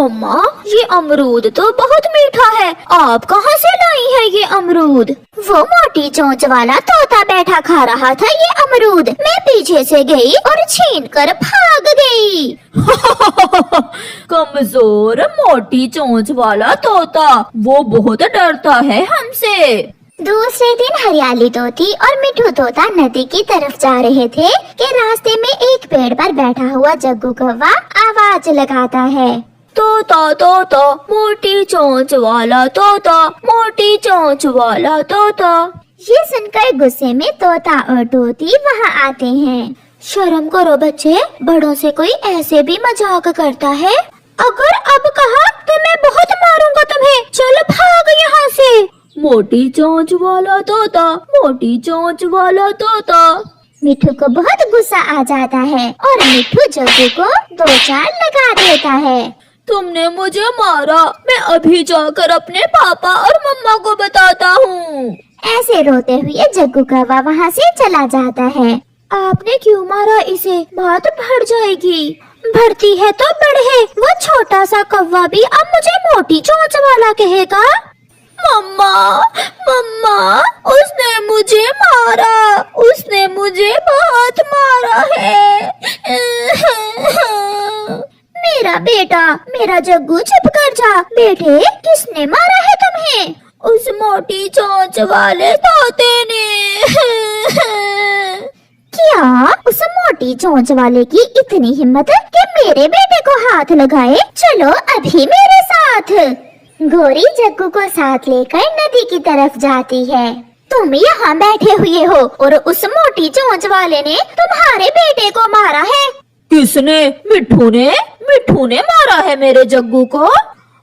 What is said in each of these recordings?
मम्मा, ये अमरूद तो बहुत मीठा है, आप कहाँ से लाई है ये अमरूद? वो मोटी चोंच वाला तोता बैठा खा रहा था ये अमरूद, मैं पीछे से गई और छीन कर भाग गई। कमजोर मोटी चोंच वाला तोता, वो बहुत डरता है हमसे। दूसरे दिन हरियाली तोती और मिठू तोता नदी की तरफ जा रहे थे कि रास्ते में एक पेड़ पर बैठा हुआ जग्गू कौवा आवाज लगाता है, तोता तोता मोटी चोंच वाला तोता, मोटी चोंच वाला तोता। ये सुनकर गुस्से में तोता और तोती वहाँ आते हैं। शर्म करो बच्चे, बड़ों से कोई ऐसे भी मजाक करता है? अगर अब कहा तो मैं बहुत मारूंगा तुम्हें, चल भाग यहाँ से। मोटी चोंच वाला तोता, मोटी चोंच वाला तोता। मिठू को बहुत गुस्सा आ जाता है और मिठू जग्गू को 2-4 लगा देता है। तुमने मुझे मारा, मैं अभी जाकर अपने पापा और मम्मा को बताता हूँ। ऐसे रोते हुए जग्गू कौवा वहाँ से चला जाता है। आपने क्यों मारा इसे? बात बढ़ जाएगी। बढ़ती है तो बढ़े, वो छोटा सा कौवा भी अब मुझे मोटी चोंच वाला कहेगा। मम्मा, मम्मा, उसने मुझे मारा, उसने मुझे बहुत मारा है। मेरा बेटा, मेरा जग्गू, चुप कर जा। बेटे, किसने मारा है तुम्हें? उस मोटी चोंच वाले तोते ने। क्या उस मोटी चोंच वाले की इतनी हिम्मत कि मेरे बेटे को हाथ लगाए? चलो अभी मेरे साथ। गोरी जग्गू को साथ लेकर नदी की तरफ जाती है। तुम यहाँ बैठे हुए हो और उस मोटी चोंच वाले ने तुम्हारे बेटे को मारा है। किसने? मिठू ने? मिठू ने मारा है मेरे जग्गू को?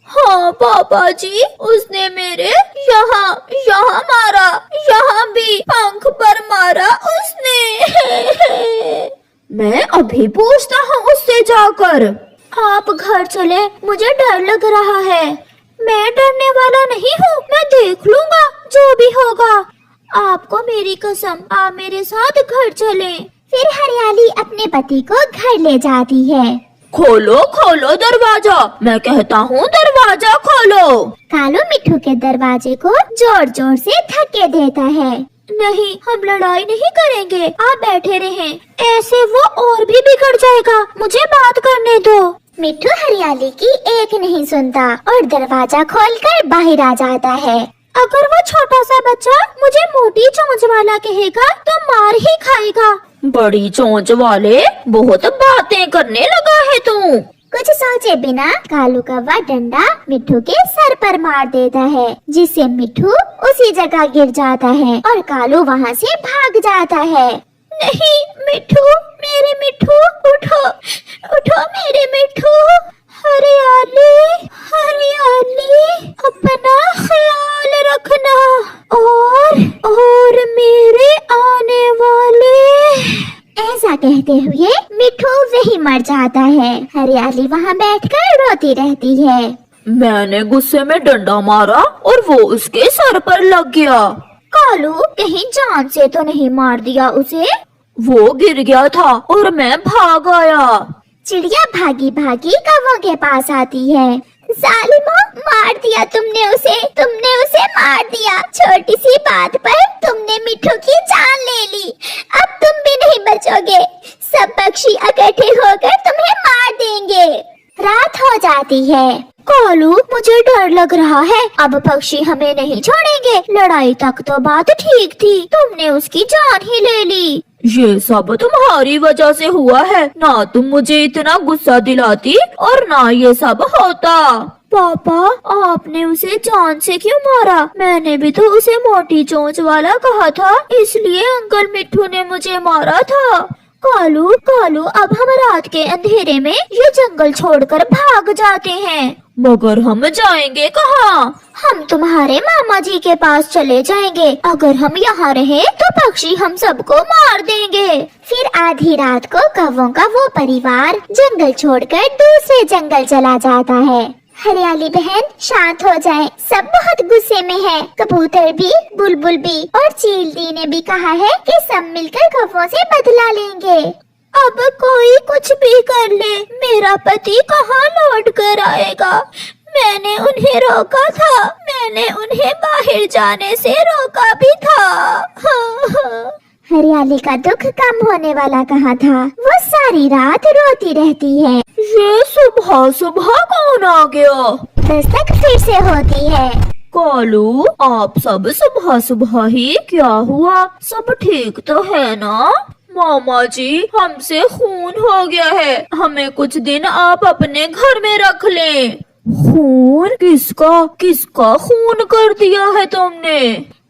हाँ पापा जी, उसने मेरे यहाँ मारा, यहाँ भी पंख पर मारा उसने। मैं अभी पूछता हूँ उससे जाकर। आप घर चले, मुझे डर लग रहा है। मैं डरने वाला नहीं हूँ, मैं देख लूँगा जो भी होगा। आपको मेरी कसम, आप मेरे साथ घर चलें। फिर हरियाली अपने पति को घर ले जाती है। खोलो खोलो दरवाजा, मैं कहता हूँ दरवाजा खोलो। कालू मिठू के दरवाजे को जोर जोर से धक्के देता है। नहीं, हम लड़ाई नहीं करेंगे, आप बैठे रहें, ऐसे वो और भी बिगड़ जाएगा। मुझे बात करने दो। मिठू हरियाली की एक नहीं सुनता और दरवाजा खोलकर बाहर आ जाता है। अगर वो छोटा सा बच्चा मुझे मोटी चोंच वाला कहेगा तो मार ही खाएगा। बड़ी चोंच वाले, बहुत बातें करने लगा है तू। कुछ सोचे बिना कालू कौवा डंडा मिठू के सर पर मार देता है, जिससे मिठू उसी जगह गिर जाता है और कालू वहाँ से भाग जाता है। नहीं मिठू, मेरे मिठू, उठो उठो मेरे मिठू। हरियाली, हरियाली, अपना ख्याल रखना और मेरे आने वाले। ऐसा कहते हुए मिठू वही मर जाता है। हरियाली वहाँ बैठकर रोती रहती है। मैंने गुस्से में डंडा मारा और वो उसके सर पर लग गया। कालू, कहीं जान से तो नहीं मार दिया उसे? वो गिर गया था और मैं भाग आया। चिड़िया भागी भागी कौवों के पास आती है। जालिमो, मार दिया तुमने उसे मार दिया। छोटी सी बात पर तुमने मिठू की जान ले ली। अब तुम भी नहीं बचोगे, सब पक्षी इकट्ठे होकर तुम्हें मार देंगे। रात हो जाती है। कालू, मुझे डर लग रहा है, अब पक्षी हमें नहीं छोड़ेंगे। लड़ाई तक तो बात ठीक थी, तुमने उसकी जान ही ले ली। ये सब तुम्हारी वजह से हुआ है, ना तुम मुझे इतना गुस्सा दिलाती और ना ये सब होता। पापा, आपने उसे जान से क्यों मारा? मैंने भी तो उसे मोटी चोंच वाला कहा था, इसलिए अंकल मिठू ने मुझे मारा था। कालू, अब हम रात के अंधेरे में ये जंगल छोड़कर भाग जाते हैं। मगर हम जाएंगे कहाँ? हम तुम्हारे मामा जी के पास चले जाएंगे। अगर हम यहाँ रहे तो पक्षी हम सबको मार देंगे। फिर आधी रात को कौवों का वो परिवार जंगल छोड़कर दूसरे जंगल चला जाता है। हरियाली बहन, शांत हो जाए, सब बहुत गुस्से में है। कबूतर भी, बुलबुल भी और चील दी ने भी कहा है कि सब मिलकर कौवों से बदला लेंगे। अब कोई कुछ भी कर ले, मेरा पति कहाँ लौट कर आएगा। मैंने उन्हें रोका था, मैंने उन्हें बाहर जाने से रोका भी था। हरियाली का दुख कम होने वाला कहाँ था। वो सारी रात रोती रहती है। ये सुबह सुबह कौन आ गया? दस्तक फिर से होती है। कालू, आप सब सुबह सुबह ही क्या हुआ? सब ठीक तो है ना? मामा जी, हमसे खून हो गया है, हमें कुछ दिन आप अपने घर में रख लें। खून? किसका किसका खून कर दिया है तुमने?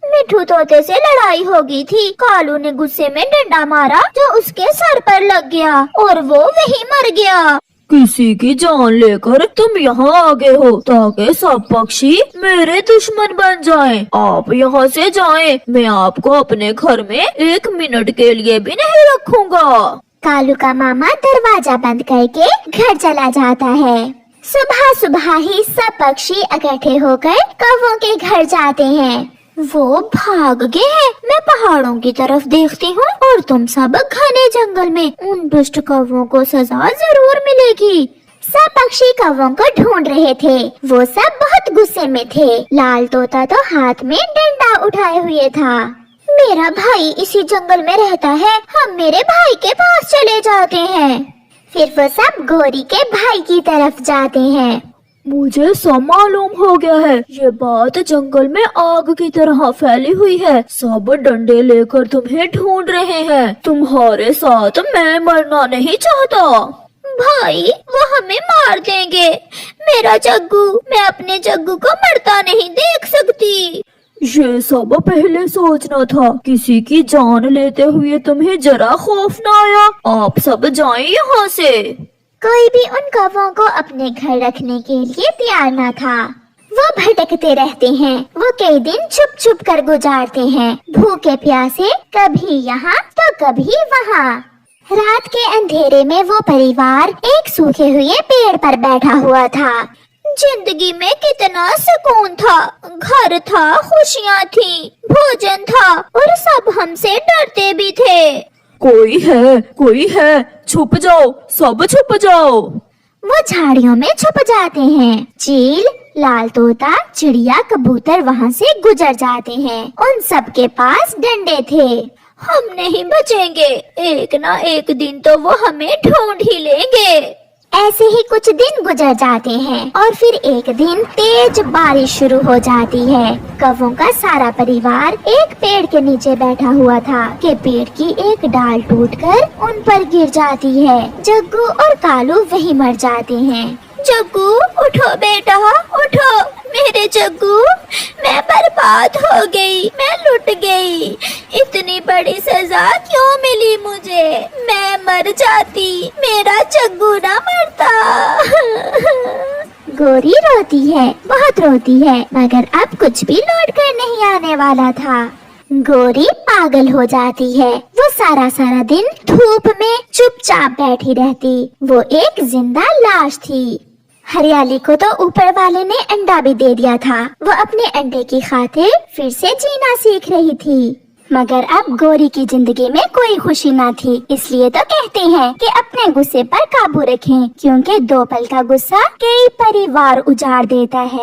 मिठू तोते से लड़ाई हो गई थी। कालू ने गुस्से में डंडा मारा जो उसके सर पर लग गया और वो वहीं मर गया। किसी की जान लेकर तुम यहाँ आ गए हो ताकि सब पक्षी मेरे दुश्मन बन जाएं। आप यहाँ से जाएं, मैं आपको अपने घर में 1 मिनट के लिए भी नहीं रखूंगा। कालू का मामा दरवाजा बंद करके घर चला जाता है। सुबह सुबह ही सब पक्षी इकट्ठे होकर कौवों के घर जाते हैं। वो भाग गए हैं। मैं पहाड़ों की तरफ देखती हूँ और तुम सब घने जंगल में। उन दुष्ट कौवों को सजा जरूर मिलेगी। सब पक्षी कौवों को ढूंढ रहे थे। वो सब बहुत गुस्से में थे। लाल तोता तो हाथ में डंडा उठाए हुए था। मेरा भाई इसी जंगल में रहता है, हम मेरे भाई के पास चले जाते हैं। फिर वो सब गोरी के भाई की तरफ जाते हैं। मुझे सब मालूम हो गया है, ये बात जंगल में आग की तरह फैली हुई है। सब डंडे लेकर तुम्हें ढूंढ रहे हैं। तुम्हारे साथ मैं मरना नहीं चाहता। भाई, वो हमें मार देंगे। मेरा जग्गू, मैं अपने जग्गू को मरता नहीं देख सकती। ये सब पहले सोचना था। किसी की जान लेते हुए तुम्हें जरा खौफ न आया? आप सब जाएं यहाँ से। कोई भी उन कौवों को अपने घर रखने के लिए तैयार न था। वो भटकते रहते हैं। वो कई दिन छुप छुप कर गुजारते हैं, भूखे प्यासे, कभी यहाँ तो कभी वहाँ। रात के अंधेरे में वो परिवार एक सूखे हुए पेड़ पर बैठा हुआ था। जिंदगी में कितना सुकून था। घर था, खुशियाँ थी, भोजन था और सब हमसे डरते भी थे। कोई है, छुप जाओ, सब छुप जाओ। वो झाड़ियों में छुप जाते हैं। चील, लाल तोता, चिड़िया, कबूतर वहाँ से गुजर जाते हैं। उन सब के पास डंडे थे। हम नहीं बचेंगे, एक ना एक दिन तो वो हमें ढूंढ ही लेंगे। ऐसे ही कुछ दिन गुजर जाते हैं और फिर एक दिन तेज बारिश शुरू हो जाती है। कौवों का सारा परिवार एक पेड़ के नीचे बैठा हुआ था कि पेड़ की एक डाल टूटकर उन पर गिर जाती है। जग्गू और कालू वहीं मर जाते हैं। जग्गू, उठो बेटा, उठो। मेरे जग्गू, मैं बर्बाद हो गई, मैं लुट गई। इतनी बड़ी सजा क्यों मिली मुझे? मैं मर जाती, मेरा जग्गू ना मरता। गोरी रोती है, बहुत रोती है, मगर अब कुछ भी लौट कर नहीं आने वाला था। गोरी पागल हो जाती है। वो सारा दिन धूप में चुपचाप बैठी रहती। वो एक जिंदा लाश थी। हरियाली को तो ऊपर वाले ने अंडा भी दे दिया था। वो अपने अंडे की खातिर फिर से जीना सीख रही थी। मगर अब गोरी की जिंदगी में कोई खुशी ना थी। इसलिए तो कहते हैं कि अपने गुस्से पर काबू रखें, क्योंकि 2 पल का गुस्सा कई परिवार उजाड़ देता है।